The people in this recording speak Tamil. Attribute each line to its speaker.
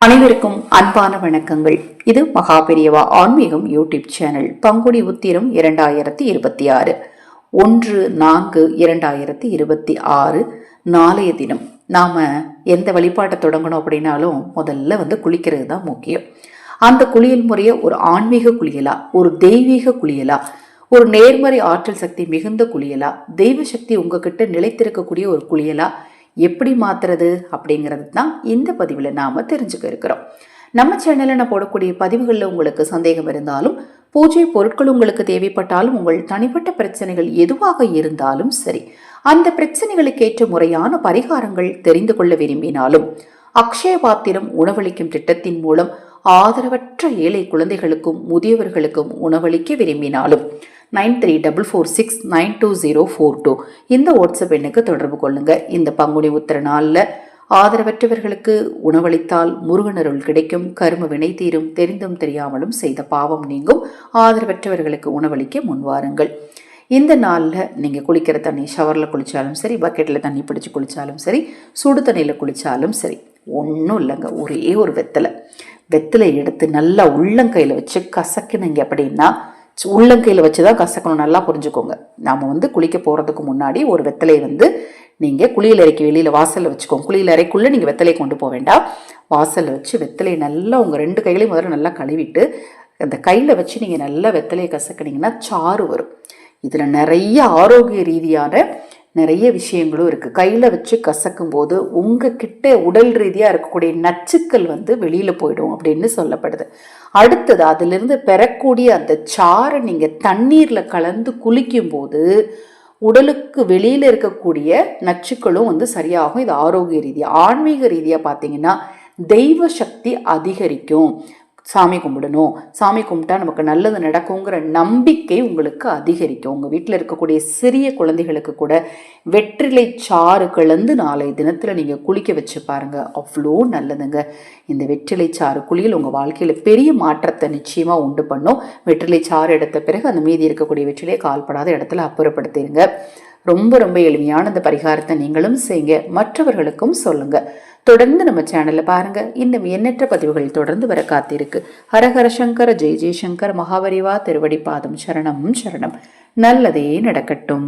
Speaker 1: அனைவருக்கும் அன்பான வணக்கங்கள். இது மகாபெரியவா ஆன்மீகம் யூடியூப் சேனல். பங்குனி உத்திரம் 2026 1/4/2026 நாளைய தினம். நாம எந்த வழிபாட்டை தொடங்கணும் அப்படின்னாலும் முதல்ல குளிக்கிறது தான் முக்கியம். அந்த குளியல் முறையை ஒரு ஆன்மீக குளியலா, ஒரு தெய்வீக குளியலா, ஒரு நேர்மறை ஆற்றல் சக்தி மிகுந்த குளியலா, தெய்வ சக்தி உங்ககிட்ட நிலைத்திருக்கக்கூடிய ஒரு குளியலா எப்படி மாத்துறது அப்படிங்கிறது தான் இந்த பதிவில் நாம் தெரிஞ்சுக்க இருக்கிறோம். நம்ம சேனலில் நான் போடக்கூடிய பதிவுகளில் உங்களுக்கு சந்தேகம் இருந்தாலும், பூஜை பொருட்கள் உங்களுக்கு தேவைப்பட்டாலும், உங்கள் தனிப்பட்ட பிரச்சனைகள் எதுவாக இருந்தாலும் சரி, அந்த பிரச்சனைகளுக்கு ஏற்ற முறையான பரிகாரங்கள் தெரிந்து கொள்ள விரும்பினாலும், அக்ஷய பாத்திரம் உணவளிக்கும் திட்டத்தின் மூலம் ஆதரவற்ற ஏழை குழந்தைகளுக்கும் முதியவர்களுக்கும் உணவளிக்க விரும்பினாலும் 9344692042 இந்த வாட்ஸ்அப் எண்ணுக்கு தொடர்பு கொள்ளுங்க. இந்த பங்குனி உத்திர நாளில் ஆதரவற்றவர்களுக்கு உணவளித்தால் முருகனருள் கிடைக்கும், கரும வினை தீரும், தெரிந்தும் தெரியாமலும் செய்த பாவம் நீங்கும். ஆதரவற்றவர்களுக்கு உணவளிக்க முன்வாருங்கள். இந்த நாளில் நீங்கள் குளிக்கிற தண்ணி, ஷவரில் குளித்தாலும் சரி, பக்கெட்டில் தண்ணி பிடிச்சி குளித்தாலும் சரி, சுடு தண்ணியில் குளித்தாலும் சரி, ஒன்றும் இல்லைங்க, ஒரே ஒரு வெத்தலை எடுத்து நல்லா உள்ளங்கையில் வச்சு கசக்கினீங்க அப்படின்னா, உள்ளங்கையில் வச்சு தான் கசக்கணும். நல்லா புரிஞ்சுக்கோங்க. நாம் குளிக்க போகிறதுக்கு முன்னாடி ஒரு வெத்தலையை நீங்கள் குளியல் அறைக்கு வெளியில் வாசலில் வச்சுக்கோங்க. குளியல் அறைக்குள்ளே நீங்கள் வெத்தலையை கொண்டு போக வேண்டாம். வாசலில் வச்சு வெத்தலையை நல்லா உங்கள் 2 கைகளையும் முதல்ல நல்லா கழுவிட்டு அந்த கையில் வச்சு நீங்கள் நல்லா வெத்தலையை கசக்கினீங்கன்னா சாறு வரும். இதில் நிறைய ஆரோக்கிய ரீதியான நிறைய விஷயங்களும் இருக்குது. கையில் வச்சு கசக்கும் போது உங்ககிட்ட உடல் ரீதியாக இருக்கக்கூடிய நச்சுக்கள் வெளியில் போயிடும் அப்படின்னு சொல்லப்படுது. அடுத்தது அதிலிருந்து பெறக்கூடிய அந்த சாறை நீங்கள் தண்ணீரில் கலந்து குளிக்கும் போது உடலுக்கு வெளியில் இருக்கக்கூடிய நச்சுக்களும் சரியாகும். இது ஆரோக்கிய ரீதியாக. ஆன்மீக ரீதியாக பார்த்தீங்கன்னா தெய்வ சக்தி அதிகரிக்கும். சாமி கும்பிடணும், சாமி கும்பிட்டா நமக்கு நல்லது நடக்குங்கிற நம்பிக்கை உங்களுக்கு அதிகரிக்கும். உங்கள் வீட்டில் இருக்கக்கூடிய சிறிய குழந்தைகளுக்கு கூட வெற்றிலை சாறு கலந்து நாளைய தினத்தில் நீங்கள் குளிக்க வச்சு பாருங்கள், அவ்வளோ நல்லதுங்க. இந்த வெற்றிலை சாறு குளியல் உங்கள் வாழ்க்கையில் பெரிய மாற்றத்தை நிச்சயமாக உண்டு பண்ணும். வெற்றிலை சாறு எடுத்த பிறகு அந்த மீதி இருக்கக்கூடிய வெற்றிலையை கால்படாத இடத்துல அப்புறப்படுத்திடுங்க. ரொம்ப ரொம்ப எளிமையான இந்த பரிகாரத்தை நீங்களும் செய்யுங்க, மற்றவர்களுக்கும் சொல்லுங்க. தொடர்ந்து நம்ம சேனல்ல பாருங்க. இன்னும் எண்ணற்ற பதிவுகள் தொடர்ந்து வர காத்திருக்கு. ஹரஹர சங்கர, ஜெய் ஜெய்சங்கர், மகாபெரிவா திருவடி பாதம் சரணம் சரணம். நல்லதே நடக்கட்டும்.